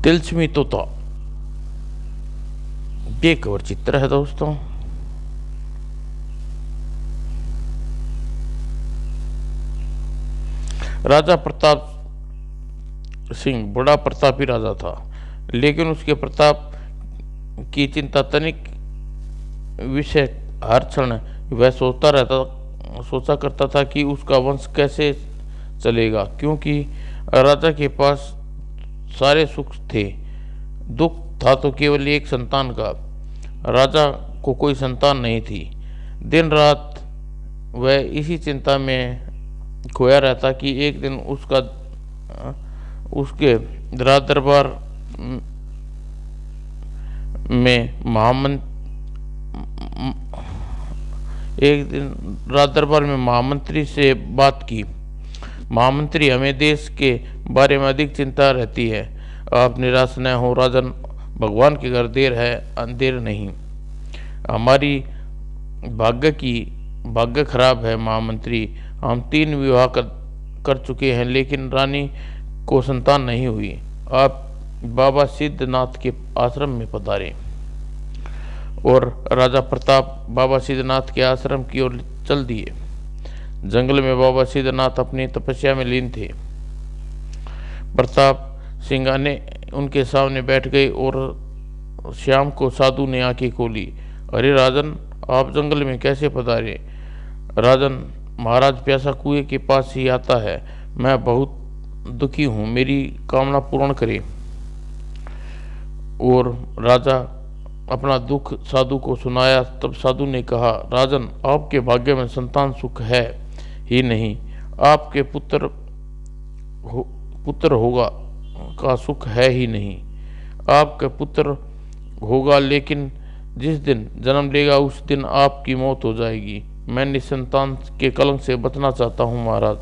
तिलस्मी तोता, ये कवर चित्र है दोस्तों। राजा प्रताप सिंह बड़ा प्रतापी राजा था, लेकिन उसके प्रताप की चिंता तनिक विषय हर क्षण वह सोचा करता था कि उसका वंश कैसे चलेगा, क्योंकि राजा के पास सारे सुख थे। दुख था तो केवल एक संतान का। राजा को कोई संतान नहीं थी। दिन रात वह इसी चिंता में खोया रहता कि एक दिन उसके राज दरबार में महामंत्री से बात की। महामंत्री, हमें देश के बारे में अधिक चिंता रहती है। आप निराश न हो राजन, भगवान के घर देर है अंधेर नहीं। हमारी भाग्य खराब है महामंत्री। हम 3 विवाह कर चुके हैं, लेकिन रानी को संतान नहीं हुई। आप बाबा सिद्धनाथ के आश्रम में पधारे। और राजा प्रताप बाबा सिद्धनाथ के आश्रम की ओर चल दिए। जंगल में बाबा सिद्धनाथ अपनी तपस्या में लीन थे। प्रताप सिंह ने उनके सामने बैठ गए और शाम को साधु ने आंखें खोली। अरे राजन, आप जंगल में कैसे पधारे? राजन, महाराज प्यासा कुएं के पास ही आता है। मैं बहुत दुखी हूँ, मेरी कामना पूर्ण करे। और राजा अपना दुख साधु को सुनाया। तब साधु ने कहा, राजन, आपके भाग्य में संतान सुख है ही नहीं, आपके पुत्र होगा का सुख है ही नहीं। आपका पुत्र होगा, लेकिन जिस दिन जन्म लेगा उस दिन आपकी मौत हो जाएगी। मैं निसंतान के कलंक से बचना चाहता हूँ महाराज।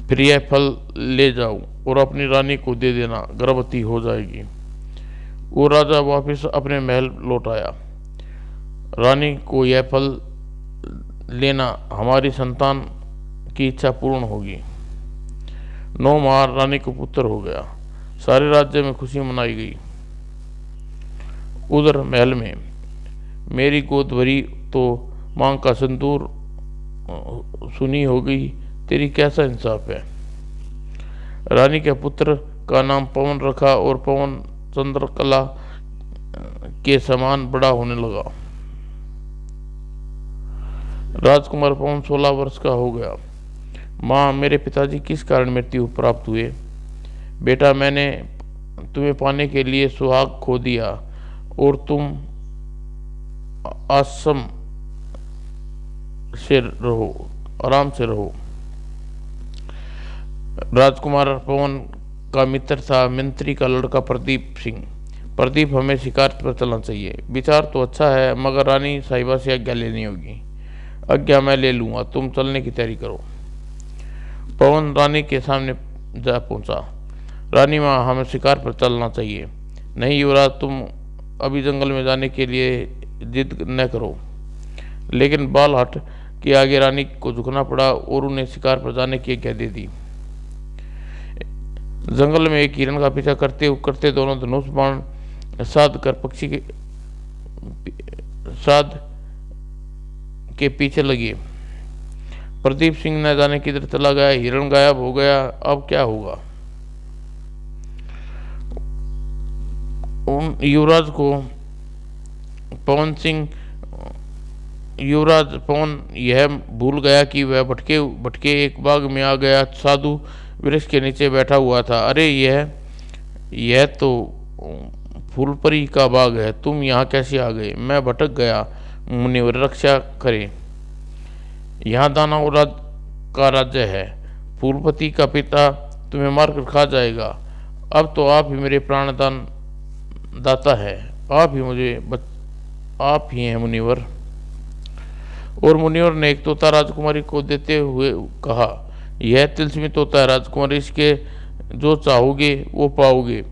फिर यह फल ले जाओ और अपनी रानी को दे देना, गर्भवती हो जाएगी। वो राजा वापस अपने महल लौट आया। रानी को यह फल लेना, हमारी संतान की इच्छा पूर्ण होगी। 9 माह रानी को पुत्र हो गया। सारे राज्य में खुशी मनाई गई। उधर महल में मेरी गोद भरी तो मांग का सिंदूर सुनी हो गई। तेरी कैसा इंसाफ है। रानी के पुत्र का नाम पवन रखा और पवन चंद्रकला के समान बड़ा होने लगा। राजकुमार पवन 16 वर्ष का हो गया। माँ, मेरे पिताजी किस कारण मृत्यु प्राप्त हुए? बेटा, मैंने तुम्हें पाने के लिए सुहाग खो दिया और तुम आराम से रहो। राजकुमार पवन का मित्र था मंत्री का लड़का प्रदीप सिंह। प्रदीप, हमें शिकार पर चलना चाहिए। विचार तो अच्छा है, मगर रानी साहिबा से आज्ञा लेनी होगी। आज्ञा मैं ले लूँगा, तुम चलने की तैयारी करो। पवन रानी के सामने जा पहुंचा। रानी माँ, हमें शिकार पर चलना चाहिए। नहीं युवराज, तुम अभी जंगल में जाने के लिए जिद न करो। लेकिन बालहट के आगे रानी को झुकना पड़ा और उन्हें शिकार पर जाने की आज्ञा दे दी। जंगल में एक हिरण का पीछा करते करते दोनों धनुष बाण साध कर पक्षी के पीछे लगे। प्रदीप सिंह न जाने किधर चला गया। हिरण गायब हो गया। अब क्या होगा? युवराज पवन यह भूल गया कि वह भटके एक बाग में आ गया। साधु वृक्ष के नीचे बैठा हुआ था। अरे, यह तो फूलपरी का बाग है। तुम यहाँ कैसे आ गए? मैं भटक गया, मुनिवर रक्षा करे। यहाँ दानव का राज्य है। फूलपति का पिता तुम्हें मारकर खा जाएगा। अब तो आप ही मेरे प्राणदान दाता है। आप ही हैं मुनिवर। और मुनिवर ने एक तोता राजकुमारी को देते हुए कहा, यह तिलस्मी तोता है राजकुमारी, इसके जो चाहोगे वो पाओगे।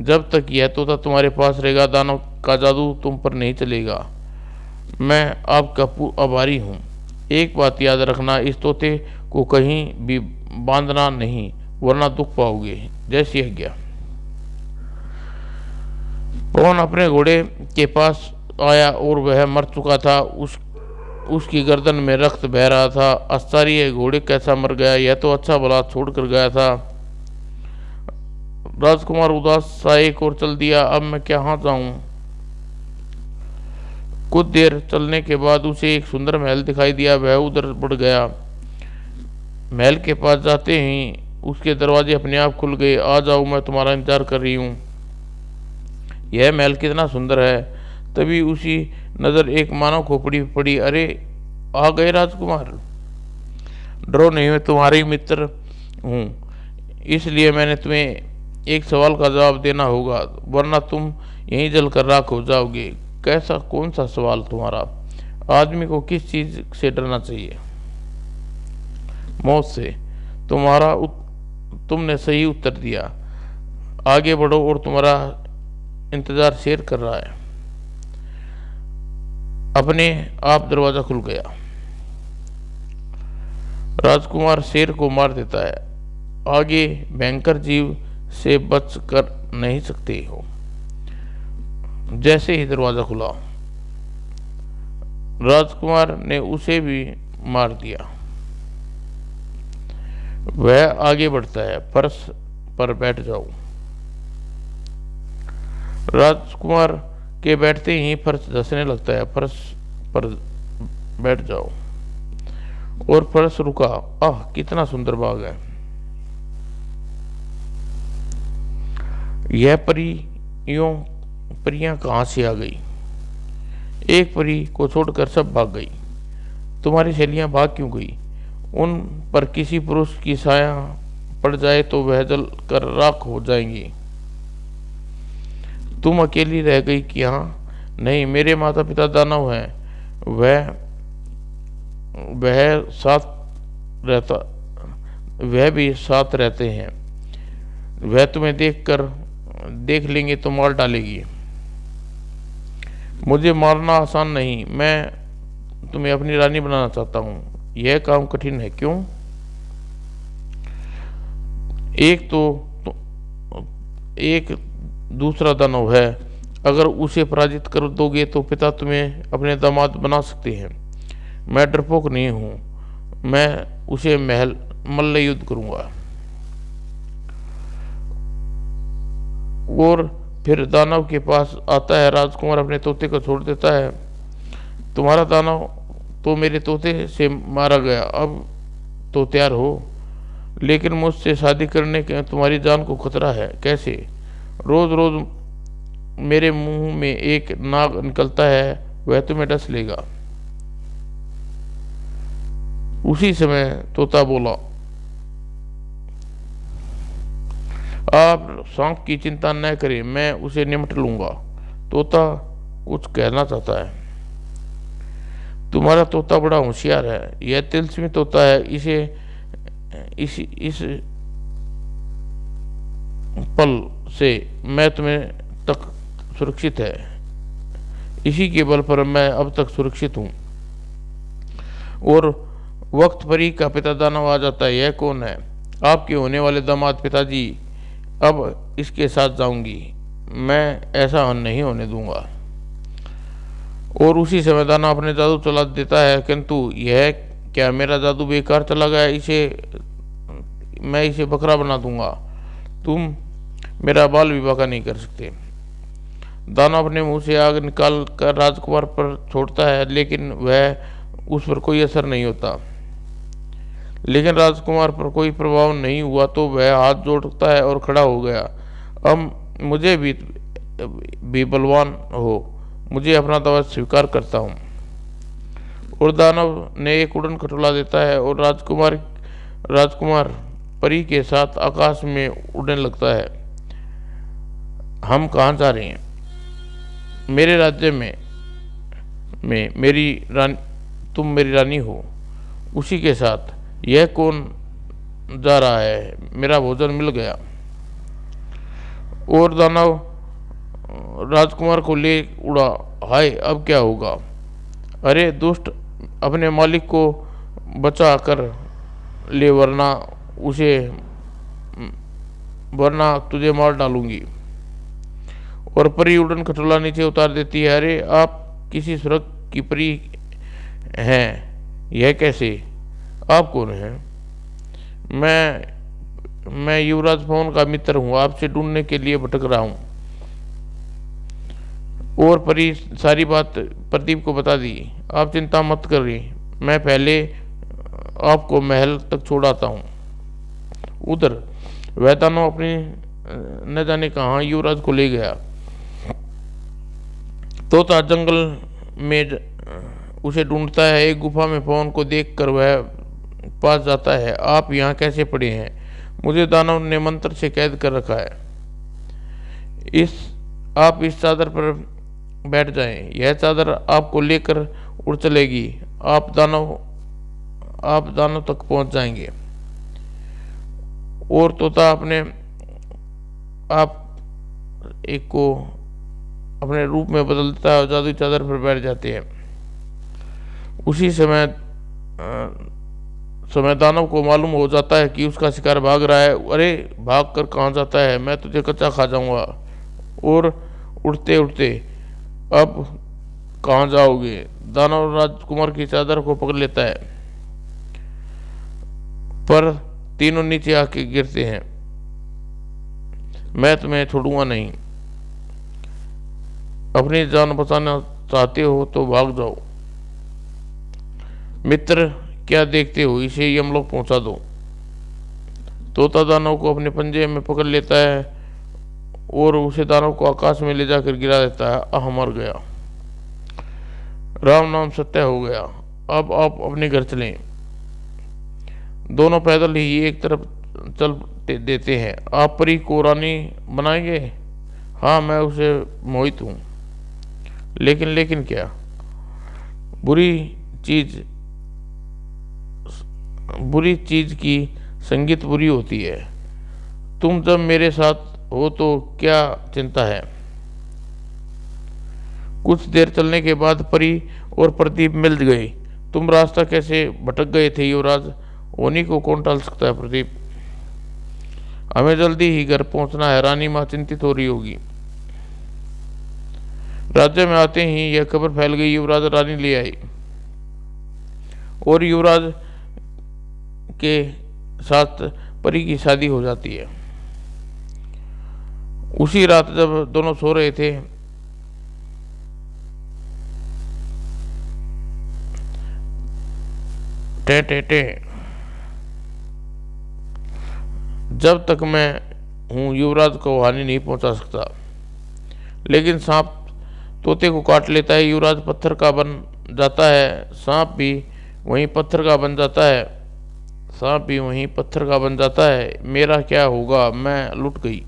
जब तक यह तोता तुम्हारे पास रहेगा, दानव का जादू तुम पर नहीं चलेगा। मैं आपका आभारी हूँ। एक बात याद रखना, इस तोते को कहीं भी बांधना नहीं, वरना दुख पाओगे। जैसी आज्ञा। पवन अपने घोड़े के पास आया और वह मर चुका था। उसकी गर्दन में रक्त बह रहा था। आश्चर्य, घोड़े कैसा मर गया? यह तो अच्छा भला छोड़कर गया था। राजकुमार उदास सा एक और चल दिया। अब मैं कहाँ जाऊं? कुछ देर चलने के बाद उसे एक सुंदर महल दिखाई दिया। वह उधर बढ़ गया। महल के पास जाते ही उसके दरवाजे अपने आप खुल गए। आ जाओ, मैं तुम्हारा इंतजार कर रही हूँ। यह महल कितना सुंदर है। तभी उसी नजर एक मानव खोपड़ी पड़ी। अरे, आ गए राजकुमार। डरो नहीं, मैं तुम्हारे ही मित्र हूँ, इसलिए मैंने तुम्हें एक सवाल का जवाब देना होगा, वरना तुम यहीं जलकर राख हो जाओगे। कैसा, कौन सा सवाल तुम्हारा? आदमी को किस चीज से डरना चाहिए? मौत से। तुमने सही उत्तर दिया। आगे बढ़ो और तुम्हारा इंतजार शेर कर रहा है। अपने आप दरवाजा खुल गया। राजकुमार शेर को मार देता है। आगे भयंकर जीव से बच कर नहीं सकते हो। जैसे ही दरवाजा खुला, राजकुमार ने उसे भी मार दिया। वह आगे बढ़ता है। फर्श पर बैठ जाओ। राजकुमार के बैठते ही फर्श धंसने लगता है। फर्श पर बैठ जाओ। और फर्श रुका। आह, कितना सुंदर बाग है। यह परियां कहाँ से आ गई? एक परी को छोड़कर सब भाग गई। तुम्हारी सहेलियां भाग क्यों गई? उन पर किसी पुरुष की साया पड़ जाए तो वह जल कर राख हो जाएंगी। तुम अकेली रह गई कि? हाँ, नहीं, मेरे माता पिता दानव हैं। वह साथ रहता वह भी साथ रहते हैं। वह तुम्हें देख लेंगे तो मार डालेगी। मुझे मारना आसान नहीं। मैं तुम्हें अपनी रानी बनाना चाहता हूँ। यह काम कठिन है। क्यों? एक दूसरा दानव है। अगर उसे पराजित कर दोगे तो पिता तुम्हें अपने दामाद बना सकते हैं। मैं डरपोक नहीं हूँ। मैं उसे मल्ल युद्ध करूंगा। और फिर दानव के पास आता है। राजकुमार अपने तोते को छोड़ देता है। तुम्हारा दानव तो मेरे तोते से मारा गया। अब तो तैयार हो, लेकिन मुझसे शादी करने के तुम्हारी जान को खतरा है। कैसे? रोज रोज मेरे मुंह में एक नाग निकलता है, वह तुम्हें डस लेगा। उसी समय तोता बोला, आप सांप की चिंता न करें, मैं उसे निपट लूंगा। तोता कुछ कहना चाहता है। तुम्हारा तोता बड़ा होशियार है। यह तिलस्मी तोता है। इस पल से मैं तुम्हें तक सुरक्षित है। इसी के बल पर मैं अब तक सुरक्षित हूँ। और वक्त पर ही का पिता दानव आ जाता है। यह कौन है? आपके होने वाले दामाद। पिताजी, अब इसके साथ जाऊंगी। मैं ऐसा नहीं होने दूंगा। और उसी समय दाना अपने जादू चला देता है। किंतु यह क्या, मेरा जादू बेकार चला गया। मैं इसे बकरा बना दूंगा। तुम मेरा बाल विवाह नहीं कर सकते। दाना अपने मुंह से आग निकाल कर राजकुमार पर छोड़ता है, लेकिन वह उस पर कोई असर नहीं होता। लेकिन राजकुमार पर कोई प्रभाव नहीं हुआ तो वह हाथ जोड़ता है और खड़ा हो गया। अब मुझे भी बलवान हो। मुझे अपना दावा स्वीकार करता हूँ। और दानव ने एक उड़न खटोला देता है और राजकुमार परी के साथ आकाश में उड़ने लगता है। हम कहाँ जा रहे हैं? मेरे राज्य में मेरी रानी, तुम मेरी रानी हो। उसी के साथ। यह कौन जा रहा है? मेरा भोजन मिल गया। और दानव राजकुमार को ले उड़ा। हाय, अब क्या होगा? अरे दुष्ट, अपने मालिक को बचा कर ले, वरना तुझे मार डालूंगी। और परी उड़न खटोला नीचे उतार देती है। अरे आप किसी स्वर्ग की परी हैं, यह कैसे? आप कौन हैं? मैं युवराज पवन का मित्र हूँ, आपसे ढूंढने के लिए भटक रहा हूँ। और परी सारी बात प्रदीप को बता दी। आप चिंता मत करिए, मैं पहले आपको महल तक छोड़ाता हूँ। उधर वह दानव अपनी न जाने कहाँ युवराज को ले गया। तोता जंगल में उसे ढूंढता है। एक गुफा में पवन को देखकर वह पास जाता है। आप यहाँ कैसे पड़े हैं? मुझे दानव ने मंत्र से कैद कर रखा है। आप इस चादर पर बैठ जाएं, यह चादर आपको लेकर उड़ चलेगी। आप दानव तक पहुंच जाएंगे। और तोता अपने आप एक को अपने रूप में बदल देता है और जादुई चादर पर बैठ जाते हैं। उसी समय दानव को मालूम हो जाता है कि उसका शिकार भाग रहा है। अरे भाग कर कहाँ जाता है, मैं तुझे कच्चा खा जाऊंगा। और उड़ते उड़ते अब कहाँ जाओगे? दानव राजकुमार की चादर को पकड़ लेता है, पर तीनों नीचे आके गिरते हैं। मैं तुम्हें छोड़ूंगा नहीं, अपनी जान बचाना चाहते हो तो भाग जाओ। मित्र क्या देखते हो, इसे यमलोक पहुंचा दो। तोता दानव को अपने पंजे में पकड़ लेता है और उसे दानव को आकाश में ले जाकर गिरा देता है। आह, मर गया। राम नाम सत्य हो गया। अब आप अपने घर चलें। दोनों पैदल ही एक तरफ चल देते हैं। आप परी को रानी बनाएंगे? हाँ, मैं उसे मोहित हूँ। लेकिन क्या? बुरी चीज की संगीत बुरी होती है। तुम जब मेरे साथ हो तो क्या चिंता है? कुछ देर चलने के बाद परी और प्रदीप मिल गए। तुम रास्ता कैसे भटक गए थे युवराज? उन्हीं को कौन टाल सकता है प्रदीप। हमें जल्दी ही घर पहुंचना है, रानी माँ चिंतित हो रही होगी। राज्य में आते ही यह खबर फैल गई, युवराज रानी ले आई और युवराज के साथ परी की शादी हो जाती है। उसी रात जब दोनों सो रहे थे, टे टे टे, जब तक मैं हूं युवराज को हानि नहीं पहुंचा सकता। लेकिन सांप तोते को काट लेता है, युवराज पत्थर का बन जाता है। सांप भी वहीं पत्थर का बन जाता है। मेरा क्या होगा? मैं लुट गई।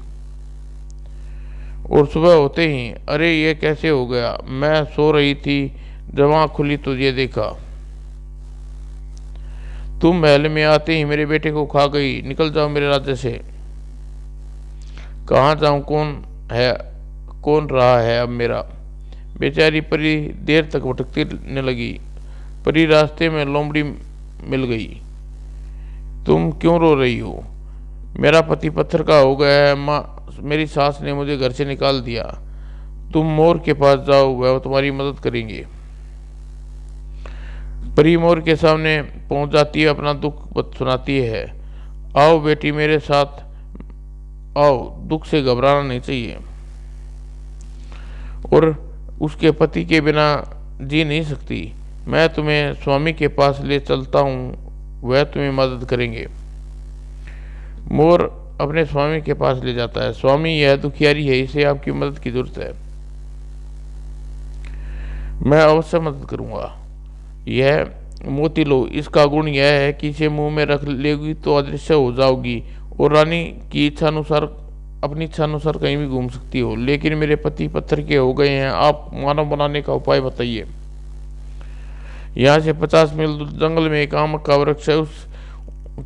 और सुबह होते ही, अरे ये कैसे हो गया? मैं सो रही थी, जब आँख खुली तो ये देखा। तुम महल में आते ही मेरे बेटे को खा गई। निकल जाओ मेरे राज्य से। कहाँ जाऊं? कौन रहा है अब मेरा? बेचारी परी देर तक भटकने लगी। परी रास्ते में लोमड़ी मिल गई। तुम क्यों रो रही हो? मेरा पति पत्थर का हो गया है माँ, मेरी सास ने मुझे घर से निकाल दिया। तुम मोर के पास जाओ, वह तुम्हारी मदद करेंगे। परी मोर के सामने पहुंच जाती है, अपना दुख सुनाती है। आओ बेटी मेरे साथ आओ, दुख से घबराना नहीं चाहिए। और उसके पति के बिना जी नहीं सकती। मैं तुम्हें स्वामी के पास ले चलता हूँ, वह तुम्हें मदद करेंगे। मोर अपने स्वामी के पास ले जाता है। स्वामी, यह दुखियारी है, इसे आपकी मदद की जरूरत है। मैं अवश्य मदद करूंगा। यह मोती लो, इसका गुण यह है कि इसे मुंह में रख लेगी तो अदृश्य हो जाओगी और रानी की इच्छा अनुसार अपनी इच्छा अनुसार कहीं भी घूम सकती हो। लेकिन मेरे पति पत्थर के हो गए हैं, आप मानव बनाने का उपाय बताइए। यहाँ से 50 मील जंगल में एक आम का वृक्ष है। उस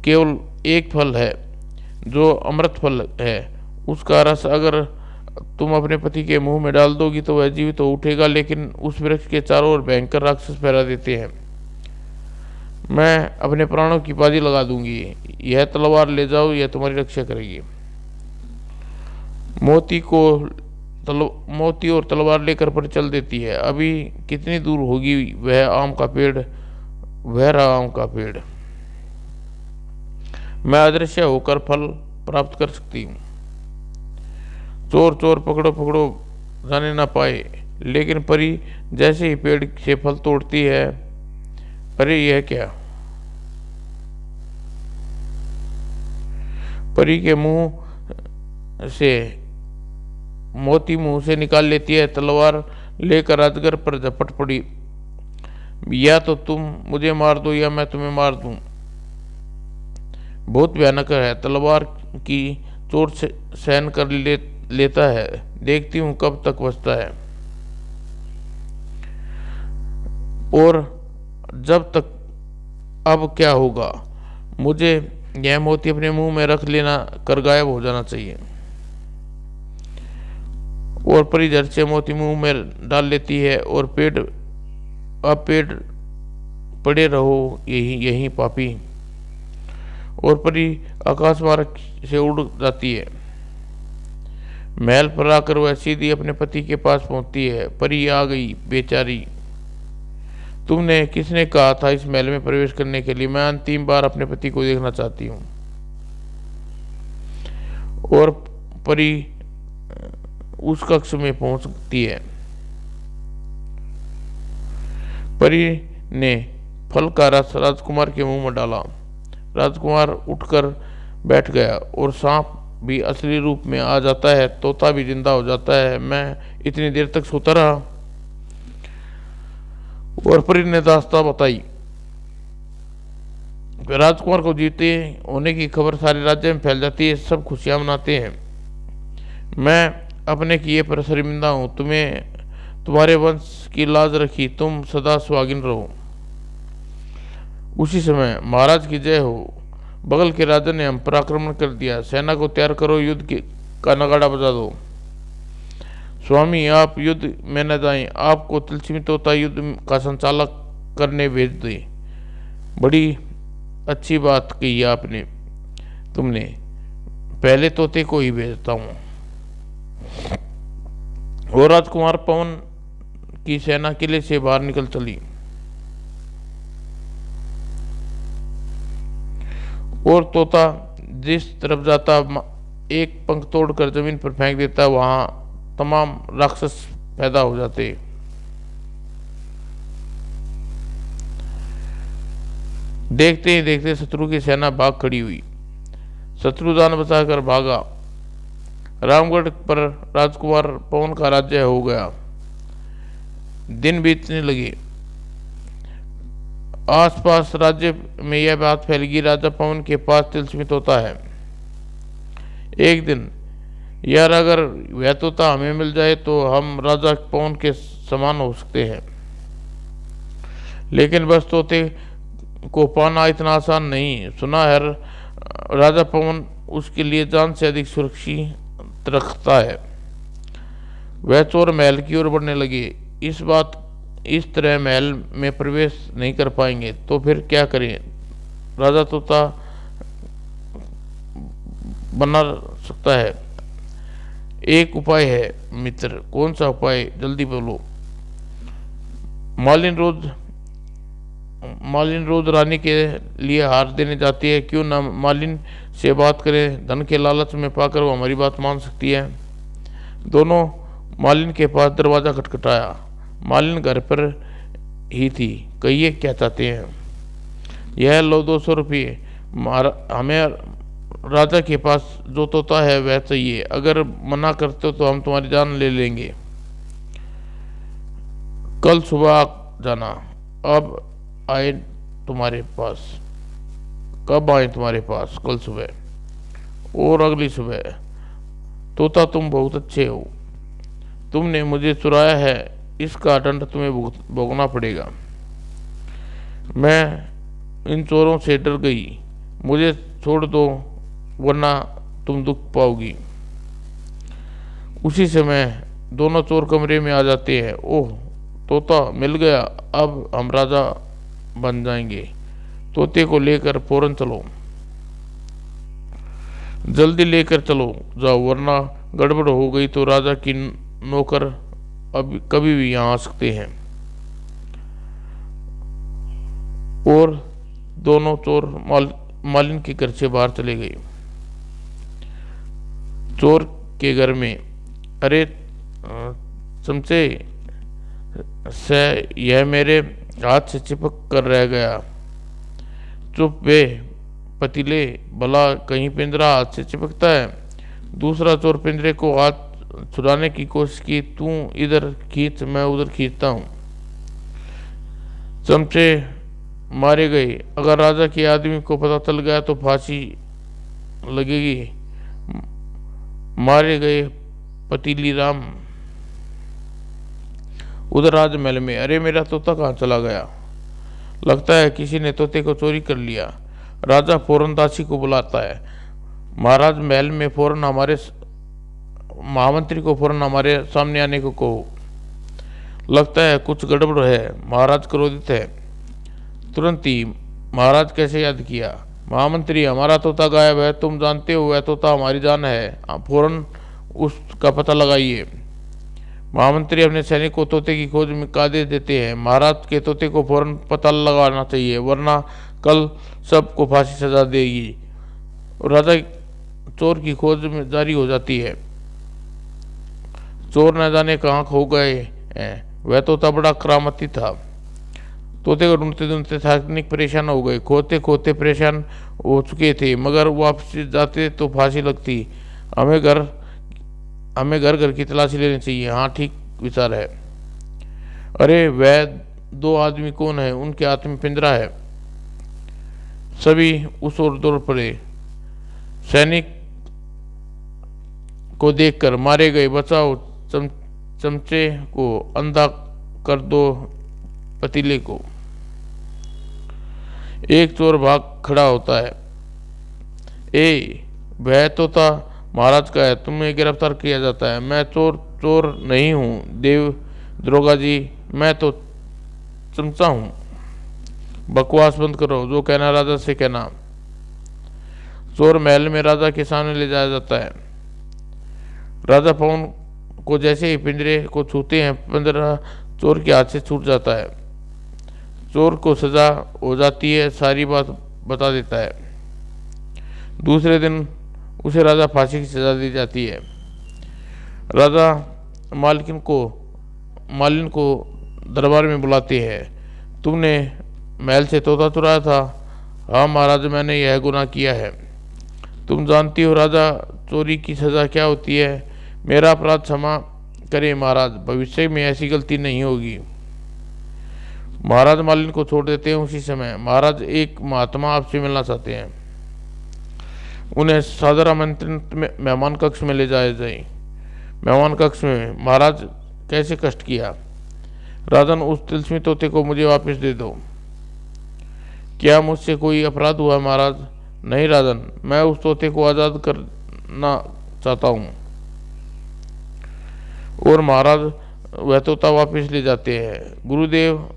केवल एक फल है जो अमृत फल है। उसका रस अगर तुम अपने पति के मुंह में डाल दोगी तो वह जीवित तो उठेगा, लेकिन उस वृक्ष के चारों ओर भयंकर राक्षस पहरा देते हैं। मैं अपने प्राणों की बाजी लगा दूंगी। यह तलवार ले जाओ, यह तुम्हारी रक्षा करेगी। मोती को मोती और तलवार लेकर पर चल देती है। अभी कितनी दूर होगी वह आम का पेड़, वह रहा आम का पेड़। मैं अदृश्य होकर फल प्राप्त कर सकती हूँ। चोर चोर पकड़ो पकड़ो जाने ना पाए। लेकिन परी जैसे ही पेड़ से फल तोड़ती है, अरे यह क्या! परी के मुंह से मोती मुंह से निकाल लेती है। तलवार लेकर अजगर पर झपट पड़ी। या तो तुम मुझे मार दो या मैं तुम्हें मार दूं। बहुत भयानक है। तलवार की चोट से सहन कर लेता है। देखती हूँ कब तक बचता है। और जब तक अब क्या होगा, मुझे यह मोती अपने मुंह में रख लेना कर गायब हो जाना चाहिए। और परी झट से मोती मुंह में डाल लेती है और पेड़ पड़े रहो यहीं पापी। और परी आकाश मार्ग से उड़ जाती है। महल पर आकर वह सीधी अपने पति के पास पहुंचती है। परी आ गई बेचारी। तुमने किसने कहा था इस महल में प्रवेश करने के लिए? मैं अंतिम बार अपने पति को देखना चाहती हूँ। और परी उस कक्ष में पहुंचती है। परी ने फल का रस राजकुमार के मुंह में डाला। राजकुमार उठकर बैठ गया और सांप भी असली रूप में आ जाता है। तोता भी जिंदा हो जाता है। मैं इतनी देर तक सोता रहा। और परी ने दास्तां बताई। राजकुमार को जीते होने की खबर सारे राज्य में फैल जाती है। सब खुशियां मनाते हैं। मैं अपने किए पर शर्मिंदा हूँ। तुम्हारे वंश की लाज रखी। तुम सदा सुहागिन रहो। उसी समय महाराज की जय हो। बगल के राजा ने हम पर आक्रमण कर दिया। सेना को तैयार करो। का नगाड़ा बजा दो। स्वामी आप युद्ध में न जाएं। आपको तिलस्मी तोता युद्ध का संचालक करने भेज दे। बड़ी अच्छी बात कही आपने। तुमने पहले तोते को ही भेजता हूँ। और राजकुमार पवन की सेना किले से बाहर निकल चली। और तोता जिस तरफ जाता एक पंख तोड़कर जमीन पर फेंक देता, वहां तमाम राक्षस पैदा हो जाते। देखते ही देखते शत्रु की सेना भाग खड़ी हुई। शत्रु जान बचाकर भागा। रामगढ़ पर राजकुमार पवन का राज्य हो गया। दिन बीतने लगे। आसपास राज्य में यह बात फैल गई, राजा पवन के पास तिलस्मी तोता है। एक दिन, यार अगर वह तोता हमें मिल जाए तो हम राजा पवन के समान हो सकते हैं। लेकिन बस तोते को पाना इतना आसान नहीं। सुना है राजा पवन उसके लिए जान से अधिक सुरक्षित रखता है। वह चोर महल की ओर बढ़ने लगे। इस तरह महल में प्रवेश नहीं कर पाएंगे तो फिर क्या करें? राजा तोता बना सकता है। एक उपाय है मित्र। कौन सा उपाय? जल्दी बोलो। मालिन रोज रानी के लिए हार देने जाती है। क्यों ना मालिन से बात करें। धन के लालच में पाकर वो हमारी बात मान सकती है। दोनों मालिन के पास दरवाजा खटखटाया। मालिन घर पर ही थी। कहिए क्या चाहते हैं? यह लो 200 रुपये। हमें राजा के पास जो तोता है वह चाहिए। अगर मना करते हो तो हम तुम्हारी जान ले लेंगे। कल सुबह आ जाना। अब आए तुम्हारे पास। कब आए तुम्हारे पास? कल सुबह और अगली सुबह। तोता तुम बहुत अच्छे हो। तुमने मुझे चुराया है, इसका दंड तुम्हें भोगना पड़ेगा। मैं इन चोरों से डर गई। मुझे छोड़ दो वरना तुम दुख पाओगी। उसी समय दोनों चोर कमरे में आ जाते हैं। ओह, तोता मिल गया। अब हम राजा बन जाएंगे। तोते को लेकर फौरन चलो। जल्दी लेकर चलो जाओ, वरना गड़बड़ हो गई तो राजा की नौकर अब कभी भी यहाँ आ सकते हैं। और दोनों चोर मालिन के घर से बाहर चले गए। चोर के घर में, अरे चमचे से यह मेरे हाथ से चिपक कर रह गया। चुप बे पतीले, भला कहीं पिंजरा हाथ से चिपकता है। दूसरा चोर पिंजरे को हाथ छुड़ाने की कोशिश की। तू इधर खींच, मैं उधर खींचता हूँ। चमचे मारे गए। अगर राजा के आदमी को पता चल गया तो फांसी लगेगी। मारे गए पतीली राम। उधर राजमहल में, अरे मेरा तोता कहाँ चला गया? लगता है किसी ने तोते को चोरी कर लिया। राजा फौरन दासी को बुलाता है। महाराज महल में फौरन हमारे महामंत्री को फौरन हमारे सामने आने को कहो। लगता है कुछ गड़बड़ है। महाराज क्रोधित है। तुरंत ही महाराज कैसे याद किया? महामंत्री, हमारा तोता गायब है। तुम जानते हो वह तोता हमारी जान है। आप फौरन उसका पता लगाइए। महामंत्री अपने सैनिक को तोते की खोज में का आदेश देते हैं। महाराज के तोते को फौरन पता लगाना चाहिए, वरना कल सबको फांसी सजा देगी। राजा चोर की खोज में जारी हो जाती है। चोर न जाने कहाँ खो गए हैं। वह तोता बड़ा करामती था। तोते को ढूंढते ढूंढते सैनिक परेशान हो गए। खोते खोते परेशान हो चुके थे, मगर वापस जाते तो फांसी लगती। हमें घर घर की तलाशी लेनी चाहिए। हाँ, ठीक विचार है। अरे वह दो आदमी कौन है? उनके हाथ में पिंजरा है। सभी उस ओर दौड़ पड़े। सैनिक को देखकर, मारे गए, बचाओ, चमचे को अंधा कर दो, पतीले को। एक चोर भाग खड़ा होता है। वह तोता महाराज का है, तुम्हें गिरफ्तार किया जाता है। मैं चोर नहीं हूँ देव दरोगा जी, मैं तो चमचा हूँ। बकवास बंद करो, जो कहना राजा से कहना। चोर महल में राजा के सामने ले जाया जाता है। राजा पवन को जैसे ही पिंजरे को छूते हैं, पिंजरा चोर के हाथ से छूट जाता है। चोर को सजा हो जाती है, सारी बात बता देता है। दूसरे दिन उसे राजा फांसी की सजा दी जाती है। राजा मालिन को दरबार में बुलाते हैं। तुमने महल से तोता चुराया था? हाँ महाराज, मैंने यह गुनाह किया है। तुम जानती हो राजा, चोरी की सजा क्या होती है? मेरा अपराध क्षमा करें महाराज, भविष्य में ऐसी गलती नहीं होगी। महाराज मालिन को छोड़ देते हैं। उसी समय महाराज, एक महात्मा आपसे मिलना चाहते हैं। उन्हें सादर आमंत्रित मेहमान कक्ष में ले जाया जाए। मेहमान कक्ष में, महाराज कैसे कष्ट किया? राजन, उस तिलस्मी तोते को मुझे वापस दे दो। क्या मुझसे कोई अपराध हुआ महाराज? नहीं राजन, मैं उस तोते को आज़ाद करना चाहता हूँ। और महाराज वह तोता वापस ले जाते हैं। गुरुदेव,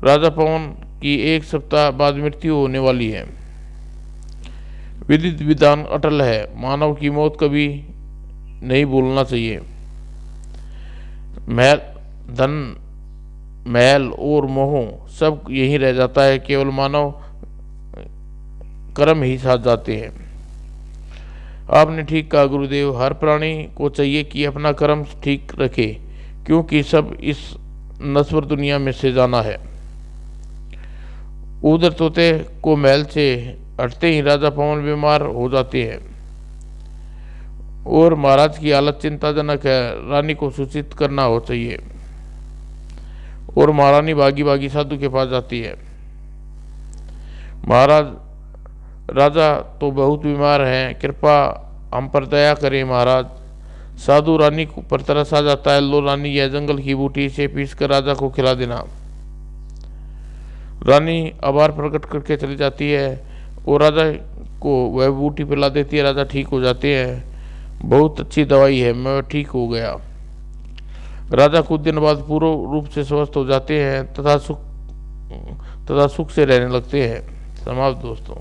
राजा पवन की 1 सप्ताह बाद मृत्यु होने वाली है। विधित विधान अटल है। मानव की मौत कभी नहीं भूलना चाहिए। धन, महल और मोह सब यहीं रह जाता है, केवल मानव कर्म ही साथ जाते हैं। आपने ठीक कहा गुरुदेव, हर प्राणी को चाहिए कि अपना कर्म ठीक रखे, क्योंकि सब इस नश्वर दुनिया में से जाना है। उधर तोते को महल से हटते ही राजा पवन बीमार हो जाते हैं और महाराज की हालत चिंताजनक है। रानी को सूचित करना हो चाहिए। और महारानी भागी भागी साधु के पास जाती है। महाराज, राजा तो बहुत बीमार हैं, कृपा हम पर दया करें महाराज। साधु रानी पर तरस आ जाता है। लो रानी, यह जंगल की बूटी से पीस कर राजा को खिला देना। रानी आभार प्रकट करके चली जाती है और राजा को वह बूटी पिला देती है। राजा ठीक हो जाते हैं। बहुत अच्छी दवाई है, मैं ठीक हो गया। राजा कुछ दिन बाद पूर्ण रूप से स्वस्थ हो जाते हैं तथा सुख से रहने लगते हैं। समाप्त दोस्तों।